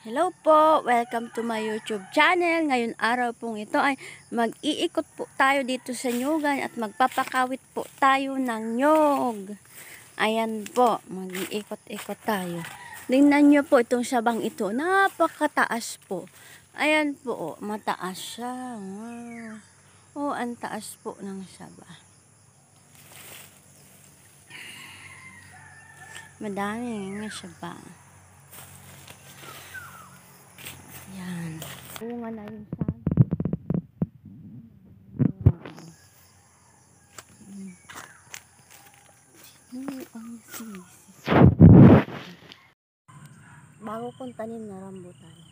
Hello po! Welcome to my YouTube channel. Ngayon araw pong ito ay mag-iikot po tayo dito sa nyugan at magpapakawit po tayo ng nyog. Ayan po, mag-iikot-ikot tayo. Tingnan nyo po itong sabang ito. Napakataas po. Ayan po, mataas siya. Wow. Oh, ang taas po ng saba. Madami nga saba. Yan. Bunga na yung sabi. Ang sisi. Bago kong tanim na rambutan.